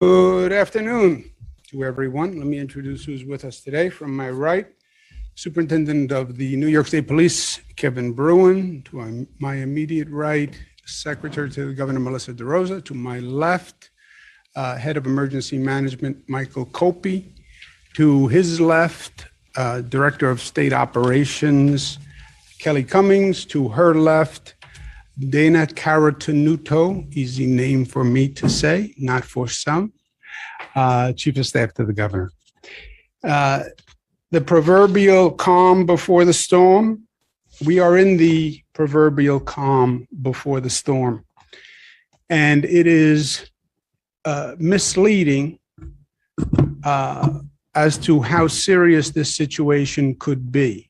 Good afternoon to everyone. Let me introduce who's with us today. From my right, Superintendent of the New York State Police, Kevin Bruin. To my immediate right, Secretary to the Governor, Melissa DeRosa. To my left, Head of Emergency Management, Michael Copey. To his left, Director of State Operations, Kelly Cummings. To her left, Dana Caratanuto, easy name for me to say, not for some, Chief of Staff to the Governor. The proverbial calm before the storm. We are in the proverbial calm before the storm. And it is misleading as to how serious this situation could be.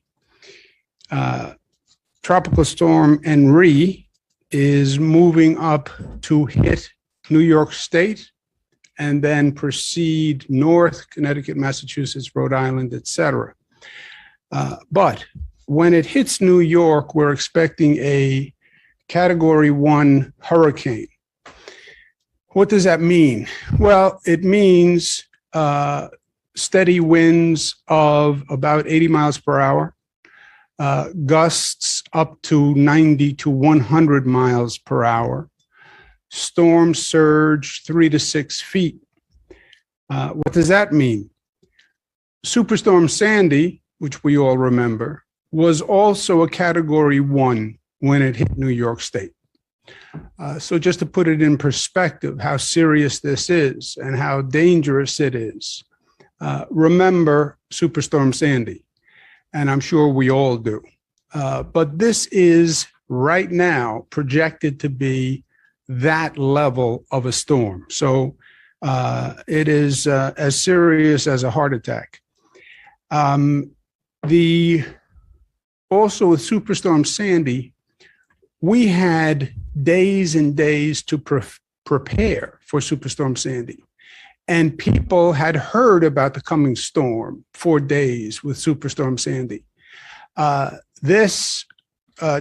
Tropical Storm Henri is moving up to hit New York State and then proceed north, Connecticut, Massachusetts, Rhode Island, etc. But when it hits New York, we're expecting a Category 1 hurricane. What does that mean? Well, it means steady winds of about 80 miles per hour, gusts up to 90 to 100 miles per hour, storm surge 3 to 6 feet. What does that mean? Superstorm Sandy, which we all remember, was also a Category 1 when it hit New York State. So just to put it in perspective, how serious this is and how dangerous it is, remember Superstorm Sandy. And I'm sure we all do. But this is right now projected to be that level of a storm. So it is as serious as a heart attack. Also with Superstorm Sandy, we had days and days to prepare for Superstorm Sandy. And people had heard about the coming storm for days with Superstorm Sandy. This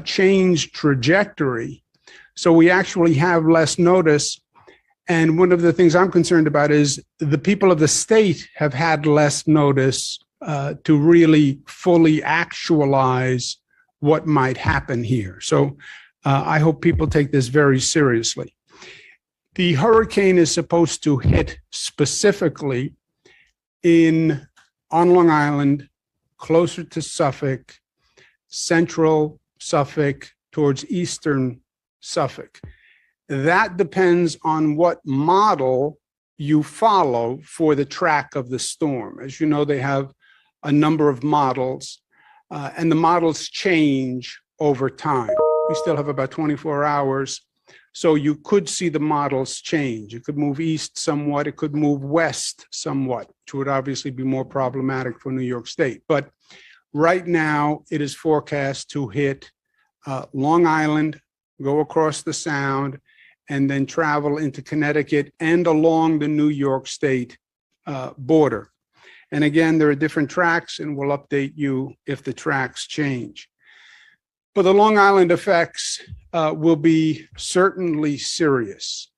changed trajectory, so we actually have less notice. And one of the things I'm concerned about is the people of the state have had less notice to really fully actualize what might happen here. So I hope people take this very seriously. The hurricane is supposed to hit specifically on Long Island, closer to Suffolk, central Suffolk, towards eastern Suffolk. That depends on what model you follow for the track of the storm. As you know, they have a number of models, and the models change over time. We still have about 24 hours. So you could see the models change. It could move east somewhat. It could move west somewhat, which would obviously be more problematic for New York State. But right now, it is forecast to hit Long Island, go across the Sound, and then travel into Connecticut and along the New York State border. And again, there are different tracks, and we'll update you if the tracks change. But the Long Island effects will be certainly serious.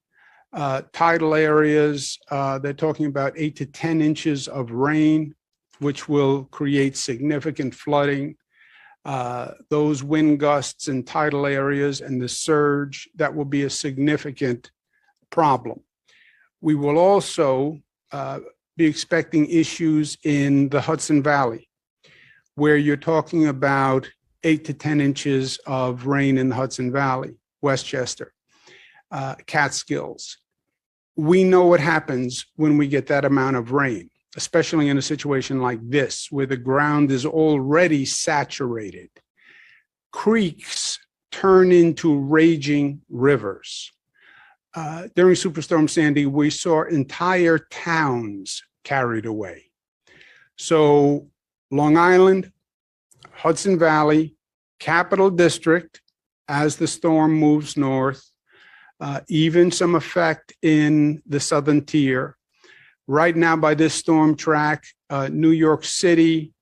Tidal areas, they're talking about 8 to 10 inches of rain, which will create significant flooding. Those wind gusts in tidal areas and the surge, that will be a significant problem. We will also be expecting issues in the Hudson Valley, where you're talking about 8 to 10 inches of rain in the Hudson Valley, Westchester, Catskills. We know what happens when we get that amount of rain, especially in a situation like this, where the ground is already saturated. Creeks turn into raging rivers. During Superstorm Sandy, we saw entire towns carried away. So Long Island, Hudson Valley, Capital District, as the storm moves north, even some effect in the southern tier. Right now, by this storm track, New York City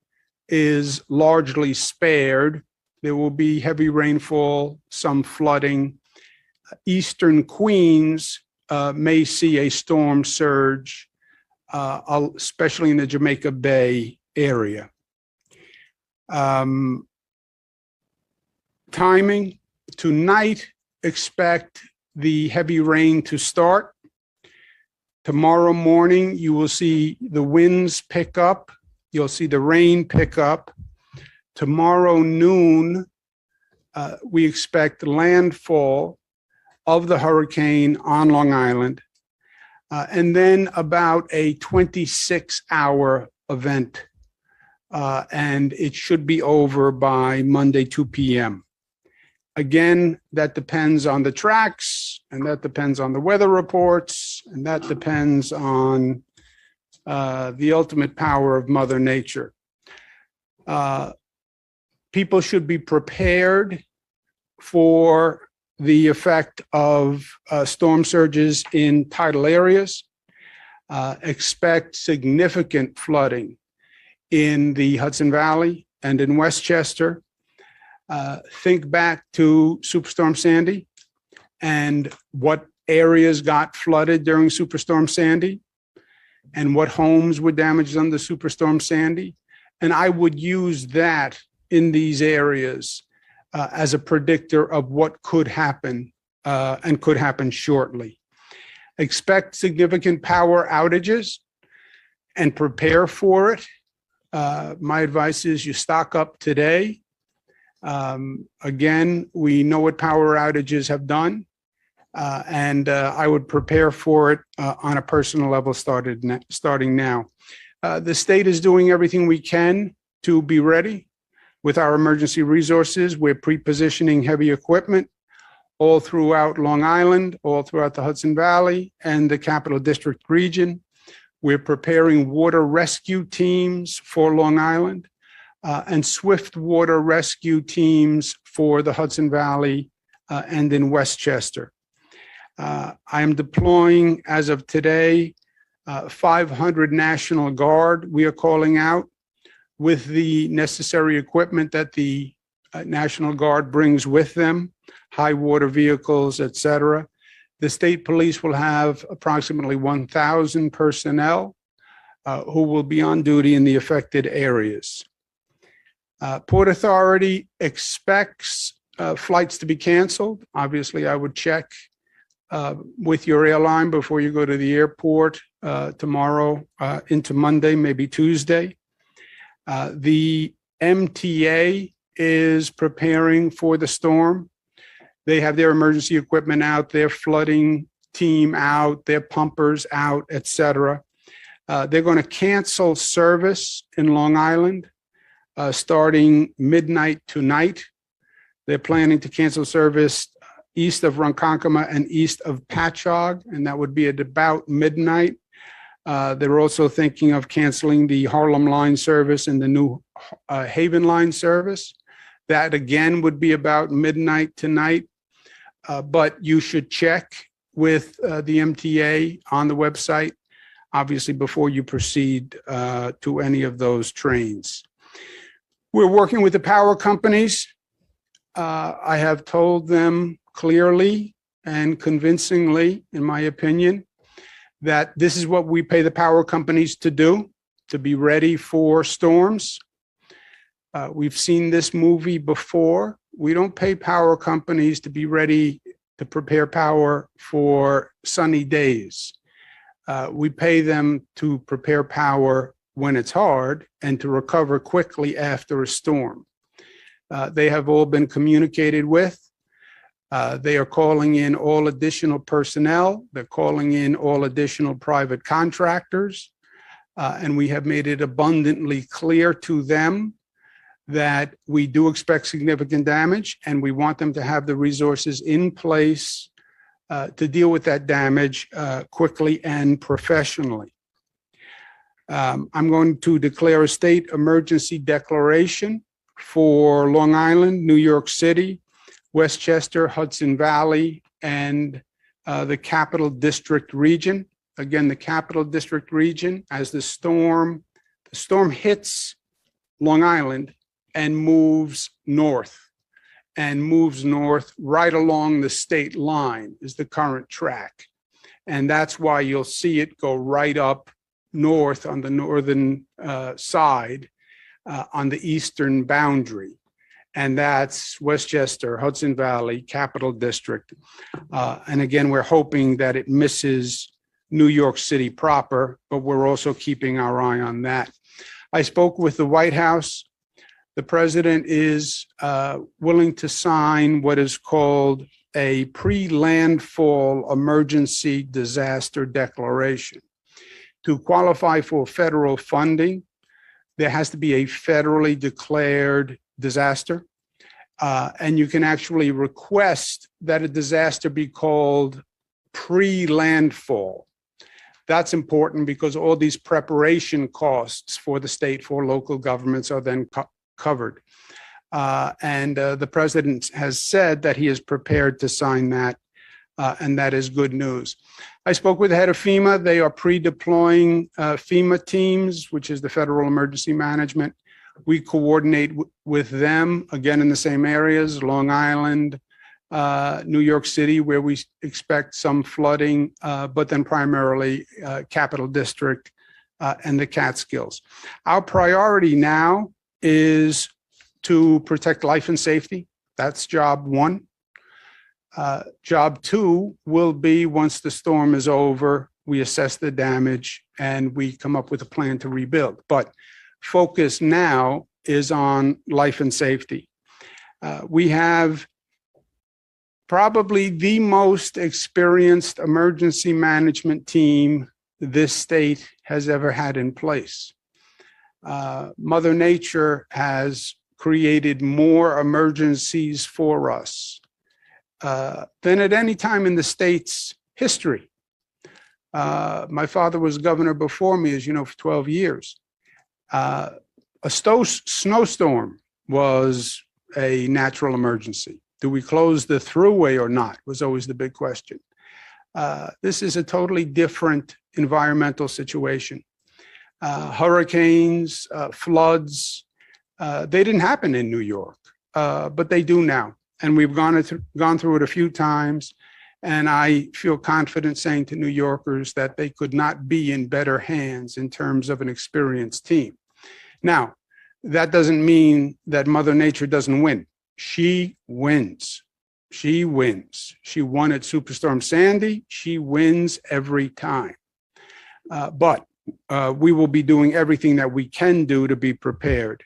is largely spared. There will be heavy rainfall, some flooding. Eastern Queens may see a storm surge, especially in the Jamaica Bay area. Timing, tonight, expect the heavy rain to start. Tomorrow morning, you will see the winds pick up. You'll see the rain pick up. Tomorrow noon, we expect landfall of the hurricane on Long Island, and then about a 26-hour event, and it should be over by Monday, 2 p.m. Again, that depends on the tracks, and that depends on the weather reports, and that depends on the ultimate power of Mother Nature. People should be prepared for the effect of storm surges in tidal areas. Expect significant flooding in the Hudson Valley and in Westchester. Think back to Superstorm Sandy and what areas got flooded during Superstorm Sandy and what homes were damaged under Superstorm Sandy. And I would use that in these areas as a predictor of what could happen and could happen shortly. Expect significant power outages and prepare for it. My advice is you stock up today. Again, we know what power outages have done, and I would prepare for it on a personal level starting now. The state is doing everything we can to be ready with our emergency resources. We're pre-positioning heavy equipment all throughout Long Island, all throughout the Hudson Valley and the Capital District region. We're preparing water rescue teams for Long Island and swift water rescue teams for the Hudson Valley and in Westchester. I am deploying, as of today, 500 National Guard we are calling out with the necessary equipment that the National Guard brings with them, high water vehicles, et cetera. The state police will have approximately 1,000 personnel who will be on duty in the affected areas. Port Authority expects flights to be canceled. Obviously, I would check with your airline before you go to the airport tomorrow into Monday, maybe Tuesday. The MTA is preparing for the storm. They have their emergency equipment out, their flooding team out, their pumpers out, et cetera. They're going to cancel service in Long Island starting midnight tonight. They're planning to cancel service east of Ronkonkoma and east of Patchogue, and that would be at about midnight. They're also thinking of canceling the Harlem line service and the New Haven line service. That again would be about midnight tonight, but you should check with the MTA on the website, obviously, before you proceed to any of those trains. We're working with the power companies. I have told them clearly and convincingly, in my opinion, that this is what we pay the power companies to do, to be ready for storms. We've seen this movie before. We don't pay power companies to be ready to prepare power for sunny days. We pay them to prepare power when it's hard and to recover quickly after a storm. They have all been communicated with. They are calling in all additional personnel. They're calling in all additional private contractors. And we have made it abundantly clear to them that we do expect significant damage and we want them to have the resources in place to deal with that damage quickly and professionally. I'm going to declare a state emergency declaration for Long Island, New York City, Westchester, Hudson Valley, and the Capital District region. Again, the Capital District region, as the storm hits Long Island and moves north right along the state line is the current track. And that's why you'll see it go right up north on the northern side on the eastern boundary. And that's Westchester, Hudson Valley, Capital District. And again, we're hoping that it misses New York City proper, but we're also keeping our eye on that. I spoke with the White House. The president is willing to sign what is called a pre-landfall emergency disaster declaration. To qualify for federal funding, there has to be a federally declared disaster. And you can actually request that a disaster be called pre-landfall. That's important because all these preparation costs for the state, for local governments are then covered. And the president has said that he is prepared to sign that, and that is good news. I spoke with the head of FEMA. They are pre-deploying FEMA teams, which is the Federal Emergency Management. We coordinate with them, again, in the same areas, Long Island, New York City, where we expect some flooding, but then primarily Capital District and the Catskills. Our priority now is to protect life and safety. That's job one. Job two will be, once the storm is over, we assess the damage and we come up with a plan to rebuild. But focus now is on life and safety. We have probably the most experienced emergency management team this state has ever had in place. Mother Nature has created more emergencies for us than at any time in the state's history. My father was governor before me, as you know, for 12 years. A snowstorm was a natural emergency. Do we close the thruway or not was always the big question. This is a totally different environmental situation. Hurricanes, floods, they didn't happen in New York, but they do now. And we've gone through it a few times. And I feel confident saying to New Yorkers that they could not be in better hands in terms of an experienced team. Now, that doesn't mean that Mother Nature doesn't win. She wins. She wins. She won at Superstorm Sandy. She wins every time. But we will be doing everything that we can do to be prepared.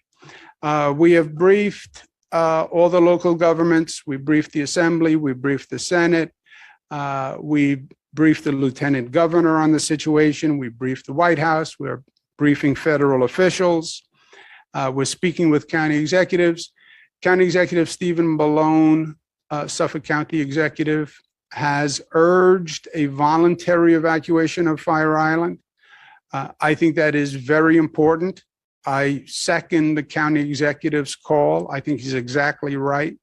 We have briefed all the local governments. We briefed the Assembly. We briefed the Senate. We briefed the Lieutenant Governor on the situation. We briefed the White House. We're briefing federal officials. We're speaking with county executives. County Executive Stephen Ballone, Suffolk County Executive, has urged a voluntary evacuation of Fire Island. I think that is very important. I second the county executive's call. I think he's exactly right.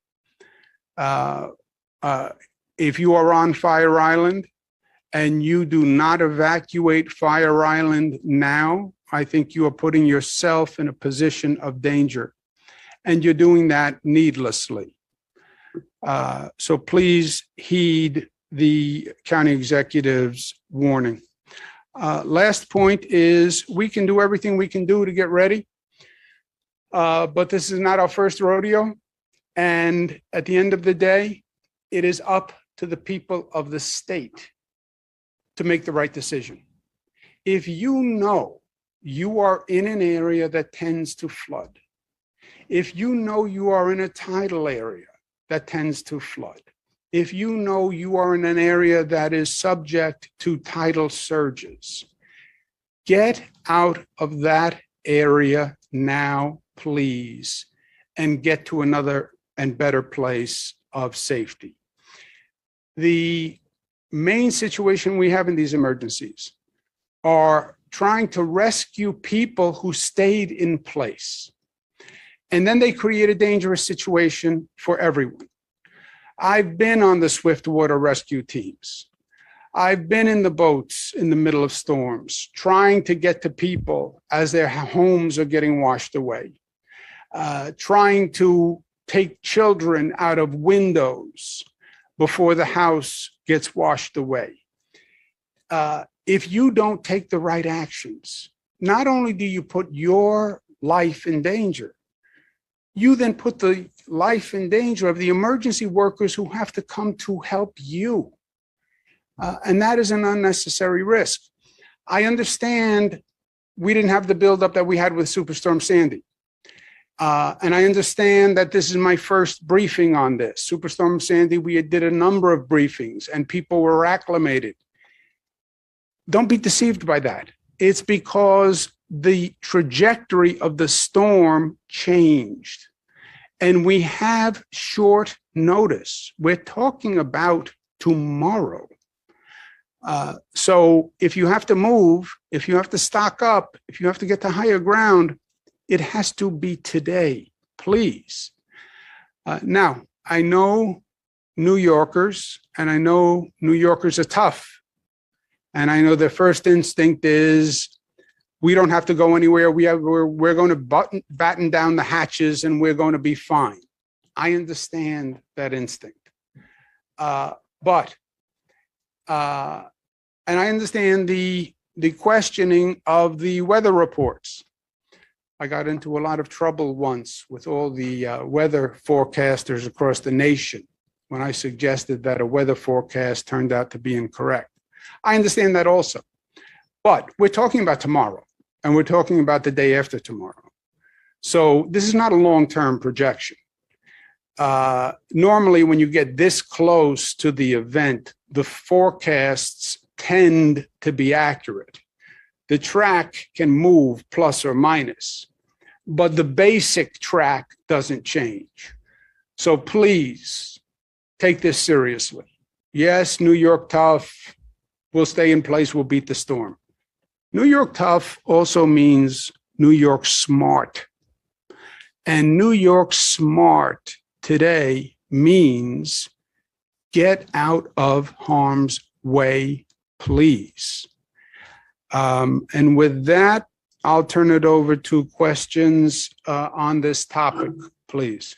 If you are on Fire Island and you do not evacuate Fire Island now, I think you are putting yourself in a position of danger, and you're doing that needlessly. So please heed the county executive's warning. Last point is we can do everything we can do to get ready, but this is not our first rodeo. And at the end of the day, it is up to the people of the state to make the right decision. If you know you are in an area that tends to flood, if you know you are in a tidal area that tends to flood, if you know you are in an area that is subject to tidal surges, get out of that area now, please, and get to another and better place of safety. The main situation we have in these emergencies are trying to rescue people who stayed in place. And then they create a dangerous situation for everyone. I've been on the swiftwater rescue teams. I've been in the boats in the middle of storms, trying to get to people as their homes are getting washed away, trying to take children out of windows before the house gets washed away. if you don't take the right actions, not only do you put your life in danger, you then put the life in danger of the emergency workers who have to come to help you. And that is an unnecessary risk. I understand we didn't have the buildup that we had with Superstorm Sandy. And I understand that this is my first briefing on this. Superstorm Sandy, we did a number of briefings and people were acclimated. Don't be deceived by that. It's because the trajectory of the storm changed. And we have short notice. We're talking about tomorrow. So if you have to move, if you have to stock up, if you have to get to higher ground, it has to be today, please. Now, I know New Yorkers, and I know New Yorkers are tough. And I know their first instinct is, we don't have to go anywhere. We're going to batten down the hatches and we're going to be fine. I understand that instinct. And I understand the questioning of the weather reports. I got into a lot of trouble once with all the weather forecasters across the nation when I suggested that a weather forecast turned out to be incorrect. I understand that also. But we're talking about tomorrow, and we're talking about the day after tomorrow. So this is not a long-term projection. Normally, when you get this close to the event, the forecasts tend to be accurate. The track can move plus or minus, but the basic track doesn't change. So please take this seriously. Yes, New York tough. We'll stay in place. We'll beat the storm. New York tough also means New York smart. And New York smart today means get out of harm's way, please. And with that, I'll turn it over to questions on this topic, please.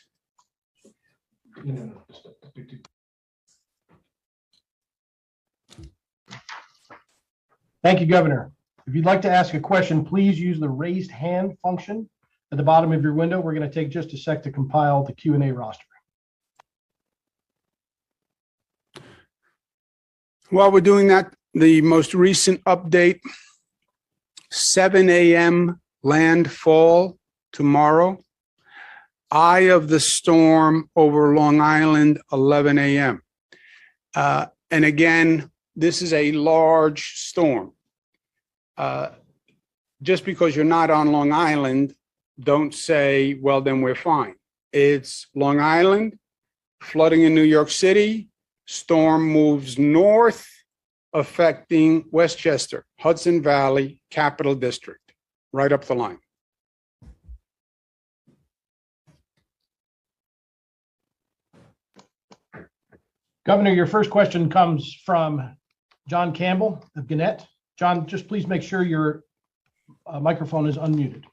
Thank you, Governor. If you'd like to ask a question, please use the raised hand function at the bottom of your window. We're going to take just a sec to compile the Q&A roster. While we're doing that, the most recent update, 7 a.m. landfall tomorrow. Eye of the storm over Long Island, 11 a.m. And again, this is a large storm. Just because you're not on Long Island, don't say, well, then we're fine. It's Long Island, flooding in New York City, storm moves north, affecting Westchester, Hudson Valley, Capital District, right up the line. Governor, your first question comes from John Campbell of Gannett. John, just please make sure your microphone is unmuted.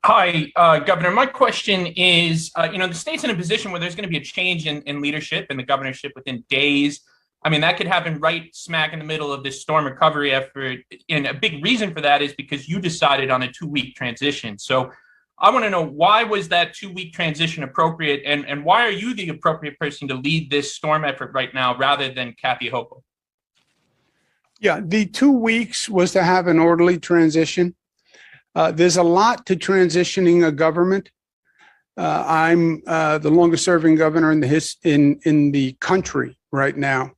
Hi, Governor. My question is, the state's in a position where there's going to be a change in leadership in the governorship within days. I mean, that could happen right smack in the middle of this storm recovery effort. And a big reason for that is because you decided on a 2-week transition. So I want to know, why was that 2-week transition appropriate? And why are you the appropriate person to lead this storm effort right now rather than Kathy Hochul? Yeah, the 2 weeks was to have an orderly transition. There's a lot to transitioning a government. I'm the longest serving governor in the country right now.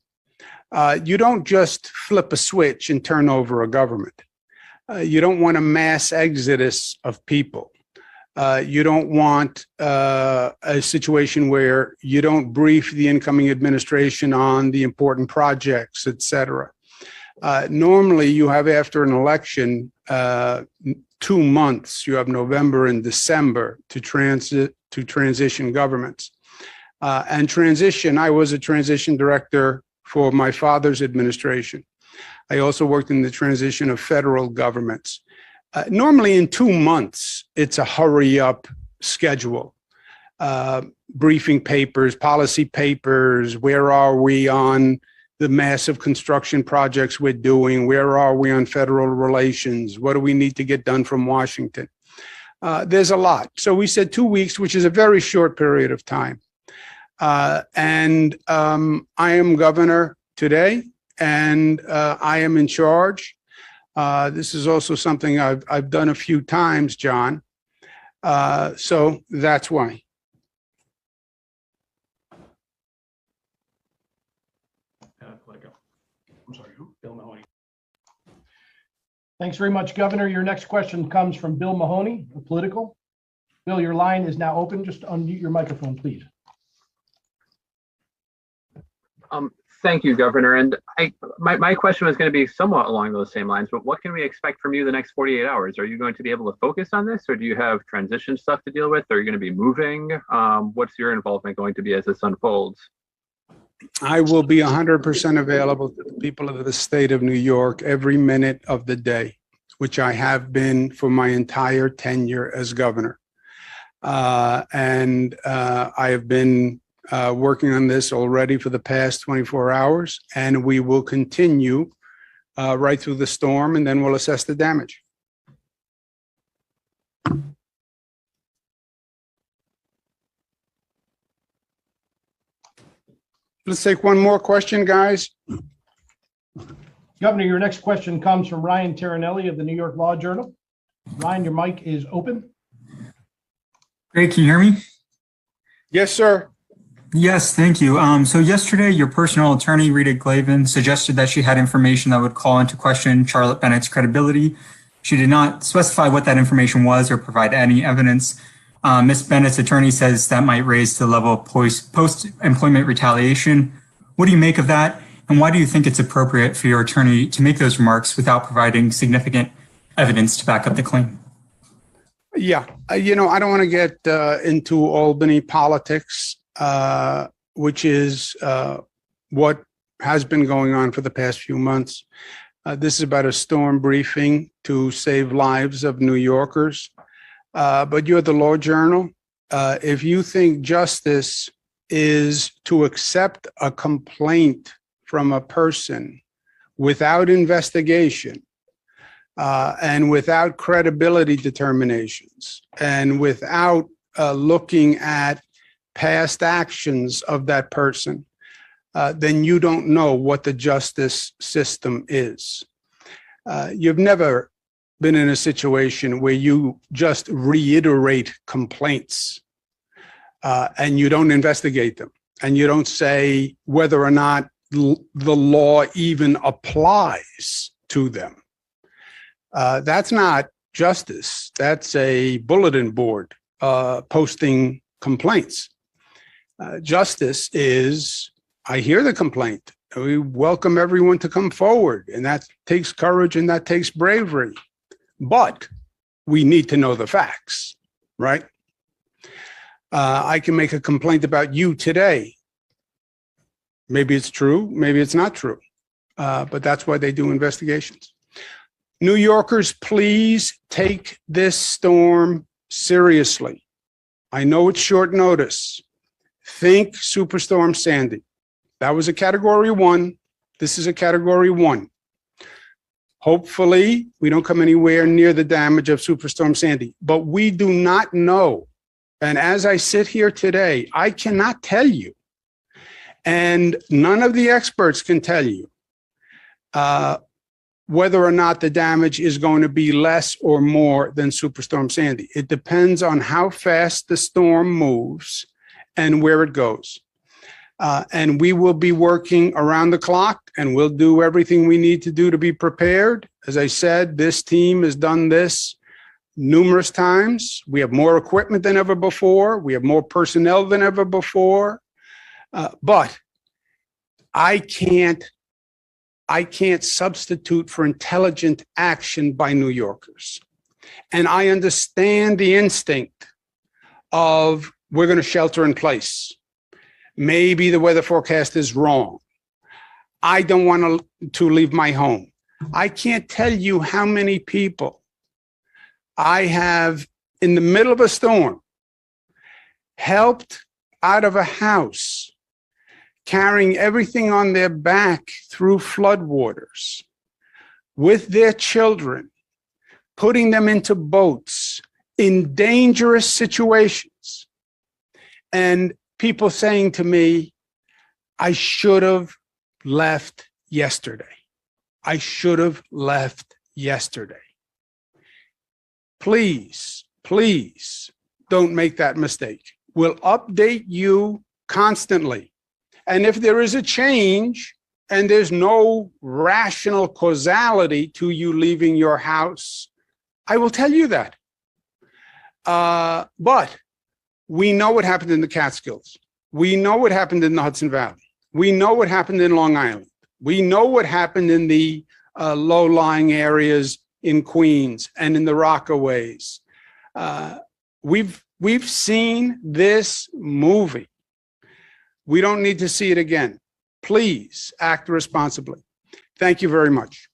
You don't just flip a switch and turn over a government. You don't want a mass exodus of people. You don't want a situation where you don't brief the incoming administration on the important projects, et cetera. Normally, you have, after an election, 2 months. You have November and December to transition governments. And transition, I was a transition director for my father's administration. I also worked in the transition of federal governments. Normally in 2 months, it's a hurry up schedule. Briefing papers, policy papers, where are we on the massive construction projects we're doing. Where are we on federal relations? What do we need to get done from Washington? There's a lot. So we said 2 weeks, which is a very short period of time. I am governor today, and I am in charge. This is also something I've done a few times, John. So that's why. I'm sorry, who? Bill Mahoney. Thanks very much, Governor. Your next question comes from Bill Mahoney, of Political. Bill, your line is now open. Just unmute your microphone, please. Thank you, Governor. And my question was going to be somewhat along those same lines, but what can we expect from you the next 48 hours? Are you going to be able to focus on this, or do you have transition stuff to deal with? Are you going to be moving? What's your involvement going to be as this unfolds? I will be 100% available to the people of the state of New York every minute of the day, which I have been for my entire tenure as governor. I have been working on this already for the past 24 hours, and we will continue right through the storm, and then we'll assess the damage. Let's take one more question, guys. Governor, your next question comes from Ryan Terranelli of the New York Law Journal. Ryan, your mic is open. Great. Can you hear me? Yes, sir. Yes, thank you. So yesterday, your personal attorney, Rita Glavin, suggested that she had information that would call into question Charlotte Bennett's credibility. She did not specify what that information was or provide any evidence. Ms. Bennett's attorney says that might raise to the level of post-employment retaliation. What do you make of that? And why do you think it's appropriate for your attorney to make those remarks without providing significant evidence to back up the claim? Yeah, I don't want to get into Albany politics, which is what has been going on for the past few months. This is about a storm briefing to save lives of New Yorkers. But you're the Law Journal. If you think justice is to accept a complaint from a person without investigation and without credibility determinations and without looking at past actions of that person, then you don't know what the justice system is. You've never been in a situation where you just reiterate complaints and you don't investigate them and you don't say whether or not the law even applies to them. That's not justice. That's a bulletin board posting complaints. Justice is, I hear the complaint. We welcome everyone to come forward, and that takes courage and that takes bravery. But we need to know the facts, right? I can make a complaint about you today. Maybe it's true, maybe it's not true, but that's why they do investigations. New Yorkers, please take this storm seriously. I know it's short notice. Think Superstorm Sandy. That was a Category 1. This is a Category 1. Hopefully, we don't come anywhere near the damage of Superstorm Sandy, but we do not know. And as I sit here today, I cannot tell you, and none of the experts can tell you whether or not the damage is going to be less or more than Superstorm Sandy. It depends on how fast the storm moves and where it goes. And we will be working around the clock, and we'll do everything we need to do to be prepared. As I said, this team has done this numerous times. We have more equipment than ever before. We have more personnel than ever before. But I can't substitute for intelligent action by New Yorkers. And I understand the instinct of we're going to shelter in place. Maybe the weather forecast is wrong. I don't want to leave my home. I can't tell you how many people I have, in the middle of a storm, helped out of a house, carrying everything on their back through floodwaters with their children, putting them into boats in dangerous situations. And people saying to me, I should have left yesterday. I should have left yesterday. Please, please don't make that mistake. We'll update you constantly. And if there is a change and there's no rational causality to you leaving your house, I will tell you that. But we know what happened in the Catskills. We know what happened in the Hudson Valley. We know what happened in Long Island. We know what happened in the low-lying areas in Queens and in the Rockaways. We've seen this movie. We don't need to see it again. Please act responsibly. Thank you very much.